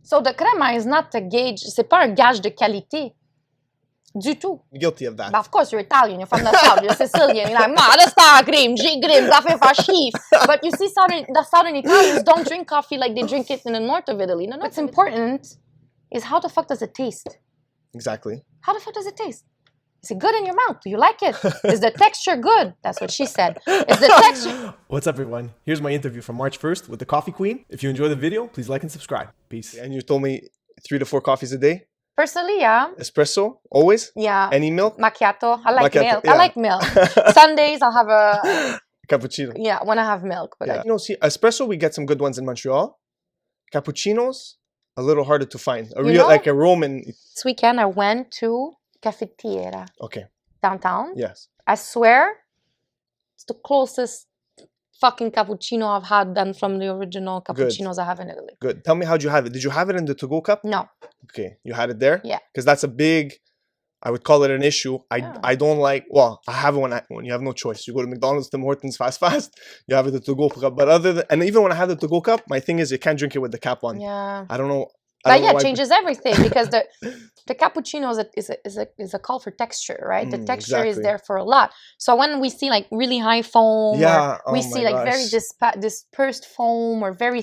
So the crema is not a gauge, c'est pas un gage de qualité. Du tout. Guilty of that. But of course, you're Italian, you're from the South, you're Sicilian, you're like, ma, the star cream, G cream, caffè fa schifo. But you see, the Southern Italians don't drink coffee like they drink it in the north of Italy. No, what's important is how the fuck does it taste? Exactly. How the fuck does it taste? Is it good in your mouth? Do you like it? Is the texture good? That's what she said. Is the texture... What's up, everyone? Here's my interview from March 1st with the Coffee Queen. If you enjoy the video, please like and subscribe. Peace. And you told me 3 to 4 coffees a day? Personally, yeah. Espresso? Always? Yeah. Any milk? Macchiato. I like milk. Yeah. I like milk. Sundays, I'll have a... Cappuccino. Yeah, when I have milk. But Yeah. You know, see, espresso, we get some good ones in Montreal. Cappuccinos, a little harder to find. Like a Roman. This weekend, I went to Cafetiera. Okay. Downtown. Yes. I swear, it's the closest fucking cappuccino I've had than from the original cappuccinos I have in Italy. Good. Tell me, how'd you have it? Did you have it in the to-go cup? No. Okay. You had it there? Yeah. Because that's a big, I would call it an issue. I don't like, well, I have it when you have no choice. You go to McDonald's, Tim Hortons, fast. You have it in the to-go cup. But and even when I have the to-go cup, my thing is you can't drink it with the cap on. Yeah. I don't know. But yeah, it changes everything because the cappuccino is a call for texture, right? The texture is there for a lot. So when we see like really high foam, or we see like very dispersed foam or very,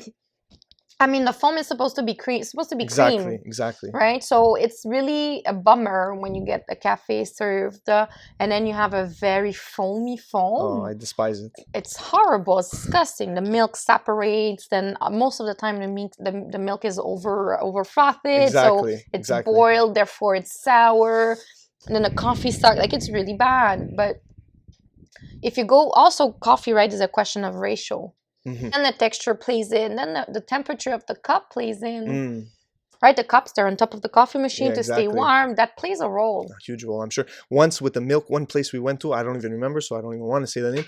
I mean, the foam is supposed to be cream, cream. Exactly. Right? So it's really a bummer when you get a cafe served and then you have a very foamy foam. Oh, I despise it. It's horrible. It's disgusting. The milk separates. Then most of the time the milk is over frothed. Exactly. So it's boiled. Therefore, it's sour. And then the coffee starts. Like, it's really bad. But if you go, also coffee, right, is a question of ratio. Mm-hmm. And the texture plays in. Then the temperature of the cup plays in. Right? The cups, they're on top of the coffee machine to stay warm. That plays a role. A huge role, I'm sure. Once with the milk, one place we went to, I don't even remember, so I don't even want to say the name.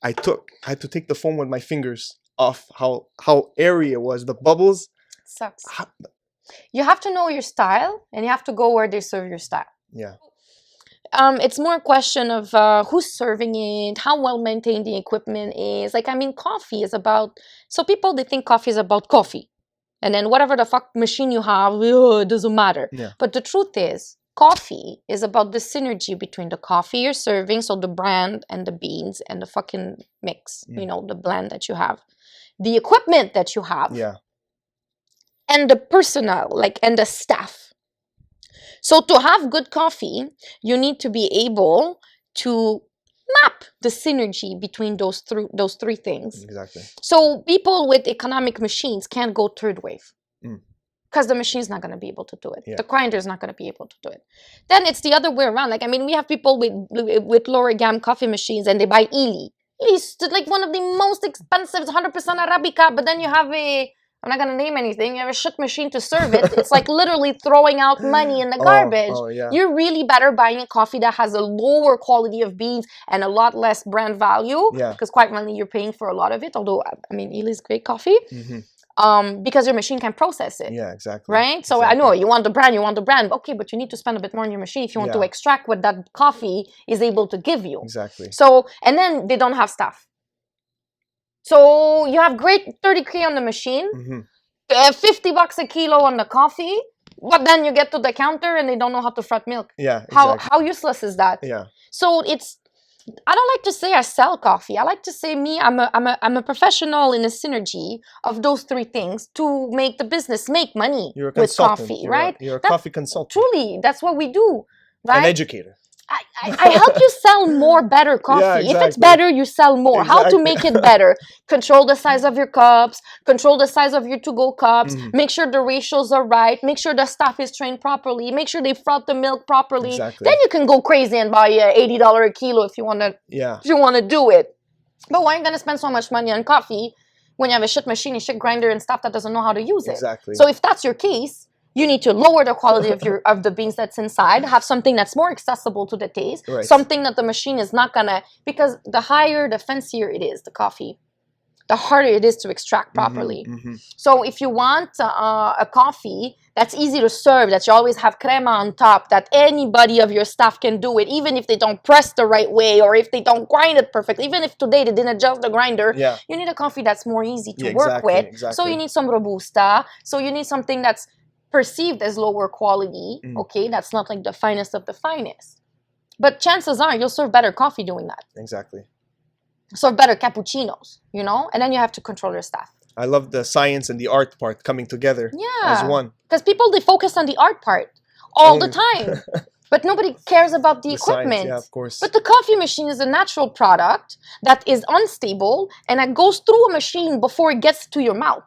I had to take the foam with my fingers off how airy it was. The bubbles. It sucks. You have to know your style and you have to go where they serve your style. Yeah. It's more a question of who's serving it, how well maintained the equipment is. Like, I mean, coffee is about... So people, they think coffee is about coffee. And then whatever the fuck machine you have, it doesn't matter. Yeah. But the truth is, coffee is about the synergy between the coffee you're serving, so the brand and the beans and the fucking mix, you know, the blend that you have. The equipment that you have. Yeah. And the personnel, like, and the staff. So to have good coffee, you need to be able to map the synergy between those three things. Exactly. So people with economic machines can't go third wave because the machine's not going to be able to do it. Yeah. The grinder's not going to be able to do it. Then it's the other way around. Like, I mean, we have people with lower gam coffee machines and they buy Ely. Ely's like one of the most expensive, 100% Arabica, but then you have I'm not going to name anything. You have a shit machine to serve it. It's like literally throwing out money in the garbage. Yeah. You're really better buying a coffee that has a lower quality of beans and a lot less brand value. Yeah. Because quite frankly, you're paying for a lot of it. Although, I mean, Ely's great coffee. Because your machine can process it. Yeah, exactly. Right? So I know you want the brand. Okay, but you need to spend a bit more on your machine if you want to extract what that coffee is able to give you. Exactly. So, and then they don't have staff. So you have great 30K on the machine, $50 a kilo on the coffee, but then you get to the counter and they don't know how to froth milk. Yeah, exactly. How useless is that? Yeah. So I don't like to say I sell coffee. I like to say I'm a professional in a synergy of those three things to make the business make money with coffee, right? You're a coffee consultant. Truly, that's what we do, right? An educator. I help you sell more better coffee. Yeah, exactly. If it's better, you sell more. How to make it better? Control the size of your cups. Control the size of your to-go cups. Make sure the ratios are right. Make sure the staff is trained properly. Make sure they froth the milk properly. Exactly. Then you can go crazy and buy $80 a kilo if you want to. Yeah. If you want to do it. But why are you gonna spend so much money on coffee when you have a shit machine, a shit grinder, and stuff that doesn't know how to use it? Exactly. So if that's your case, you need to lower the quality of the beans that's inside, have something that's more accessible to the taste, something that the machine is not gonna, because the higher, the fancier it is, the coffee, the harder it is to extract properly. So if you want a coffee that's easy to serve, that you always have crema on top, that anybody of your staff can do it, even if they don't press the right way or if they don't grind it perfectly, even if today they didn't adjust the grinder, you need a coffee that's more easy to work with. So you need some Robusta. So you need something that's perceived as lower quality, okay, that's not like the finest of the finest. But chances are you'll serve better coffee doing that. Exactly. Serve better cappuccinos, you know? And then you have to control your staff. I love the science and the art part coming together as one. Because people, they focus on the art part all the time. But nobody cares about the equipment. Science, yeah, of course. But the coffee machine is a natural product that is unstable and that goes through a machine before it gets to your mouth.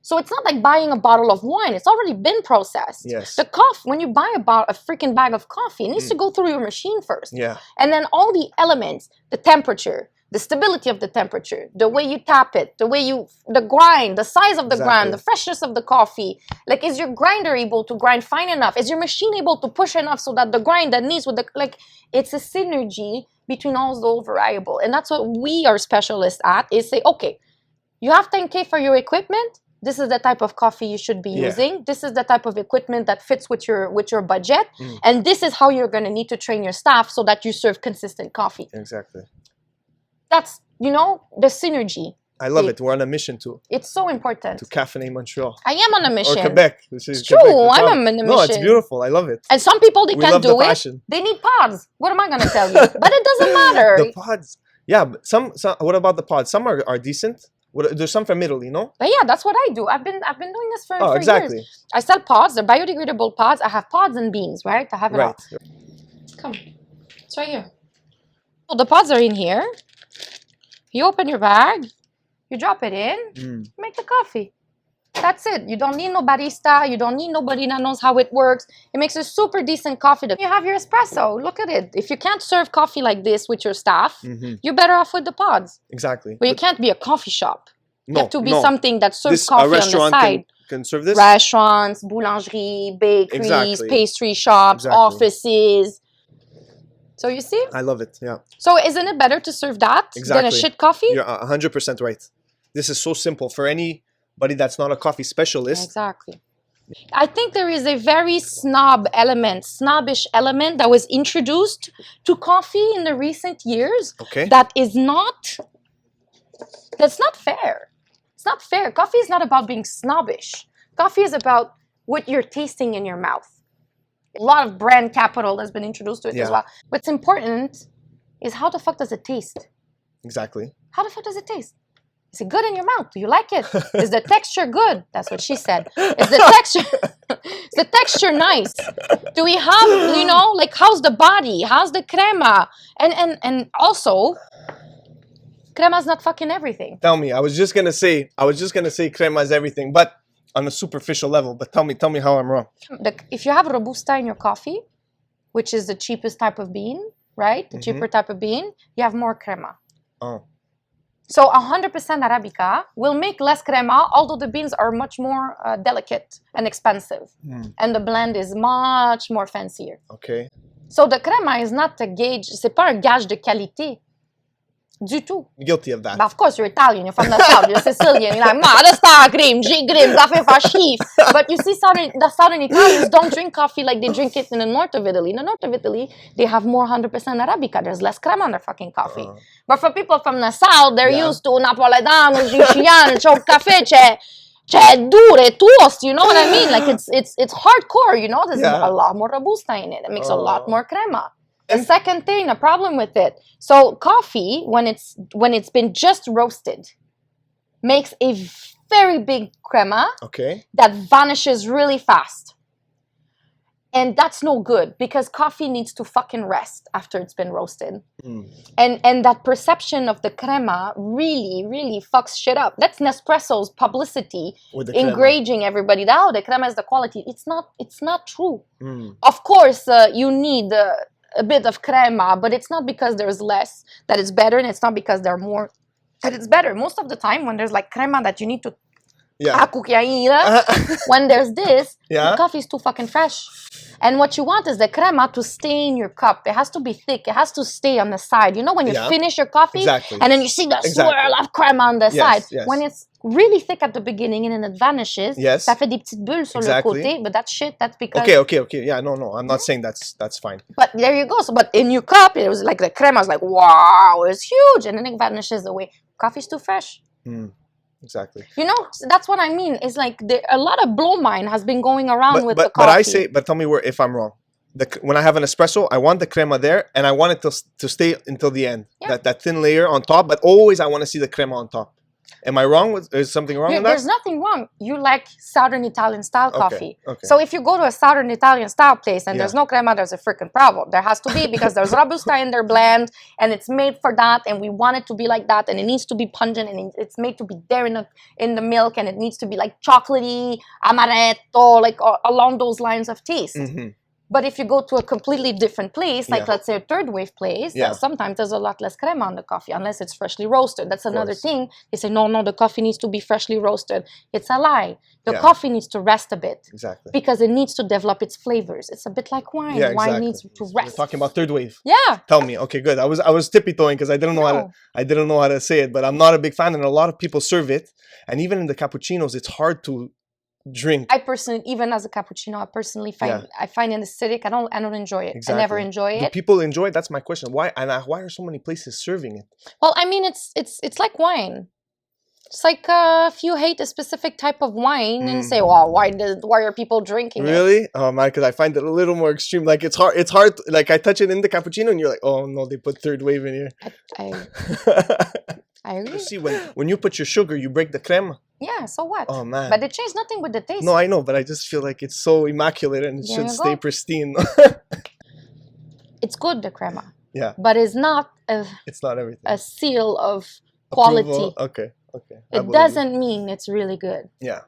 So it's not like buying a bottle of wine. It's already been processed. Yes. The coffee, when you buy a freaking bag of coffee, it needs to go through your machine first. Yeah. And then all the elements, the temperature, the stability of the temperature, the way you tap it, the grind, the size of the grind, the freshness of the coffee. Like, is your grinder able to grind fine enough? Is your machine able to push enough so that the grind that needs with the, like, it's a synergy between all those variables. And that's what we are specialists at, is say, okay, you have 10K for your equipment. This is the type of coffee you should be using. This is the type of equipment that fits with your budget. And this is how you're going to need to train your staff so that you serve consistent coffee. Exactly. That's, you know, the synergy. I love it. We're on a mission too. It's so important. To caffeinate Montreal. I am on a mission. Or Quebec. It's true. I'm on a mission. No, it's beautiful. I love it. And some people, they can't do it. Passion. They need pods. What am I going to tell you? But it doesn't matter. The pods. Yeah, but some. What about the pods? Some are decent. There's some from Italy, no? But yeah, that's what I do. I've been doing this for exactly. years. I sell pods. They're biodegradable pods. I have pods and beans, right? I have it all. Come. It's right here. So the pods are in here. You open your bag. You drop it in. Make the coffee. That's it. You don't need no barista. You don't need nobody that knows how it works. It makes a super decent coffee. You have your espresso. Look at it. If you can't serve coffee like this with your staff, you're better off with the pods. Exactly. But you can't be a coffee shop. No, you have to be something that serves coffee a restaurant on the side. Can serve this? Restaurants, boulangerie, bakeries, pastry shops, offices. So you see? I love it, yeah. So isn't it better to serve that than a shit coffee? You're 100% right. This is so simple for anybody that's not a coffee specialist. Exactly. I think there is a very snobbish element that was introduced to coffee in the recent years. Okay. That's not fair. It's not fair. Coffee is not about being snobbish. Coffee is about what you're tasting in your mouth. A lot of brand capital has been introduced to it as well. What's important is how the fuck does it taste? Exactly. How the fuck does it taste? Is it good in your mouth? Do you like it? Is the texture good? That's what she said. Is the texture nice? Do we have, you know, like, how's the body? How's the crema? And also, crema's not fucking everything. Tell me. I was just gonna say crema is everything, but on a superficial level. But tell me how I'm wrong. If you have Robusta in your coffee, which is the cheapest type of bean, right? The cheaper type of bean, you have more crema. Oh. So 100% Arabica will make less crema, although the beans are much more delicate and expensive. And the blend is much more fancier. Okay. So the crema is not a gauge, c'est pas un gage de qualité. Du tout. Guilty of that. But of course, you're Italian, you're from the south, you're Sicilian, you're like, ma, the star cream, G-grim, cafe fa schif. But you see, the southern Italians don't drink coffee like they drink it in the north of Italy. In the north of Italy, they have more 100% Arabica. There's less crema on their fucking coffee. But for people from the south, they're used to Napoletano, Siciliano, c'è un caffè, c'è dure, toast, you know what I mean? Like, it's hardcore, you know? There's a lot more Robusta in it. It makes a lot more crema. The second thing, a problem with it. So coffee, when it's been just roasted, makes a very big crema that vanishes really fast. And that's no good because coffee needs to fucking rest after it's been roasted. And that perception of the crema really, really fucks shit up. That's Nespresso's publicity encouraging everybody that, oh, the crema is the quality. It's not true. Of course, you need a bit of crema, but it's not because there's less that it's better, and it's not because there are more that it's better. Most of the time, when there's like crema that you need to when there's this, the coffee is too fucking fresh. And what you want is the crema to stay in your cup. It has to be thick. It has to stay on the side. You know when you finish your coffee and then you see the swirl of crema on the side. When it's really thick at the beginning and then it vanishes, ça fait des petites bulles sur le côté. But that shit, that's because... Okay. Yeah, no. I'm not saying that's fine. But there you go. So, but in your cup, it was like the crema was like, wow, it's huge. And then it vanishes away. Coffee's too fresh. Exactly. You know, that's what I mean. It's like a lot of blow mine has been going around with the coffee. But tell me if I'm wrong. When I have an espresso, I want the crema there, and I want it to stay until the end. Yeah. That thin layer on top, but always I want to see the crema on top. Am I wrong? Is something wrong with that? There's nothing wrong. You like Southern Italian style coffee. Okay. So if you go to a Southern Italian style place and there's no crema, there's a freaking problem. There has to be, because there's Robusta in their blend and it's made for that, and we want it to be like that, and it needs to be pungent, and it's made to be there in the milk, and it needs to be like chocolatey, amaretto, like along those lines of taste. Mm-hmm. But if you go to a completely different place, like let's say a third wave place, sometimes there's a lot less crema on the coffee, unless it's freshly roasted. That's another thing. They say, no, the coffee needs to be freshly roasted. It's a lie. The coffee needs to rest a bit. Exactly. Because it needs to develop its flavors. It's a bit like wine. Yeah, exactly. Wine needs to rest. We're talking about third wave. Yeah. Tell me. Okay, good. I was tippy-toeing because I didn't know how to say it, but I'm not a big fan, and a lot of people serve it. And even in the cappuccinos, it's hard to drink. I personally, even as a cappuccino, I find it acidic. I don't enjoy it. Exactly. I never enjoy it. Do people enjoy it? That's my question. Why are so many places serving it? Well, I mean, it's like wine. It's like if you hate a specific type of wine and say, well, why are people drinking it? Really? Oh man, because I find it a little more extreme. Like it's hard. Like I touch it in the cappuccino and you're like, oh no, they put third wave in here. I agree. See, when you put your sugar, you break the crema. Yeah, so what? Oh man. But it changed nothing with the taste. No, I know, but I just feel like it's so immaculate and it should stay pristine. It's good, the crema. Yeah. But it's not everything. A seal of quality. Approval. Okay. It doesn't mean it's really good. Yeah.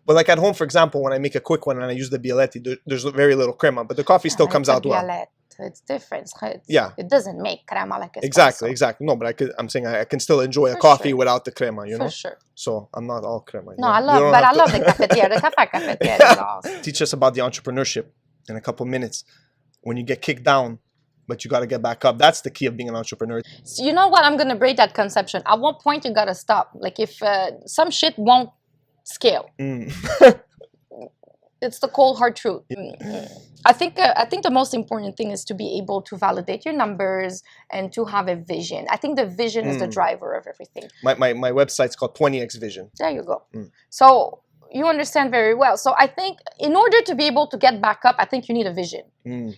But like at home, for example, when I make a quick one and I use the Bialetti, there's very little crema, but the coffee still comes out well. It's different. It doesn't make crema like espresso. Exactly. No, but I'm saying I can still enjoy a coffee without the crema, you know? For sure. So I'm not all crema. No, I love the cafetiere. The cafetiere is awesome. Teach us about the entrepreneurship in a couple minutes. When you get kicked down, but you got to get back up. That's the key of being an entrepreneur. So you know what? I'm going to break that conception. At one point, you got to stop. Like if some shit won't scale. It's the cold hard truth. I think the most important thing is to be able to validate your numbers and to have a vision. I think the vision is the driver of everything. My website's called 20x Vision. There you go. So you understand very well. So I think in order to be able to get back up, I think you need a vision.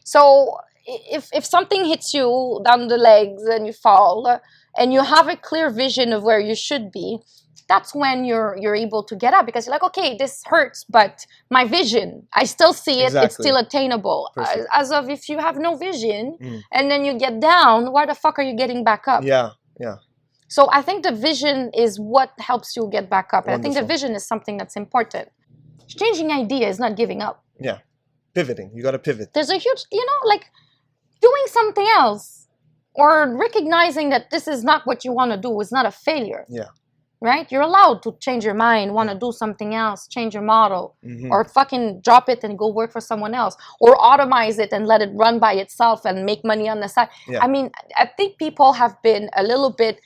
So if something hits you down the legs and you fall and you have a clear vision of where you should be, that's when you're able to get up, because you're like, okay, this hurts, but my vision, I still see it. Exactly. It's still attainable. Sure. As of if you have no vision and then you get down, why the fuck are you getting back up? Yeah. So I think the vision is what helps you get back up. And I think the vision is something that's important. Changing idea is not giving up. Yeah. Pivoting. You got to pivot. There's a huge, like doing something else or recognizing that this is not what you want to do is not a failure. Yeah. Right? You're allowed to change your mind, want to do something else, change your model, or fucking drop it and go work for someone else, or automize it and let it run by itself and make money on the side. Yeah. I mean, I think people have been a little bit,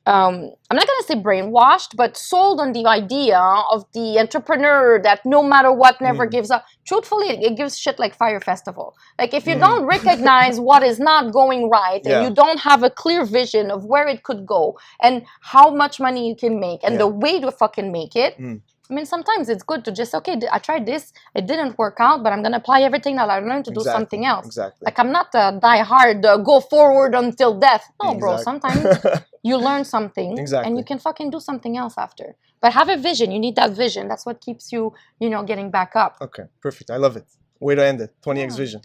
I'm not going to say brainwashed, but sold on the idea of the entrepreneur that no matter what, never gives up. Truthfully, it gives shit like Fire Festival. Like if you don't recognize what is not going right and you don't have a clear vision of where it could go and how much money you can make and the way to fucking make it, I mean, sometimes it's good to just, okay, I tried this, it didn't work out, but I'm going to apply everything that I learned to do something else. Exactly. Like I'm not die hard, go forward until death. No, bro, sometimes you learn something and you can fucking do something else after. But have a vision. You need that vision. That's what keeps you, getting back up. Okay, perfect. I love it. Way to end it. 20x Vision.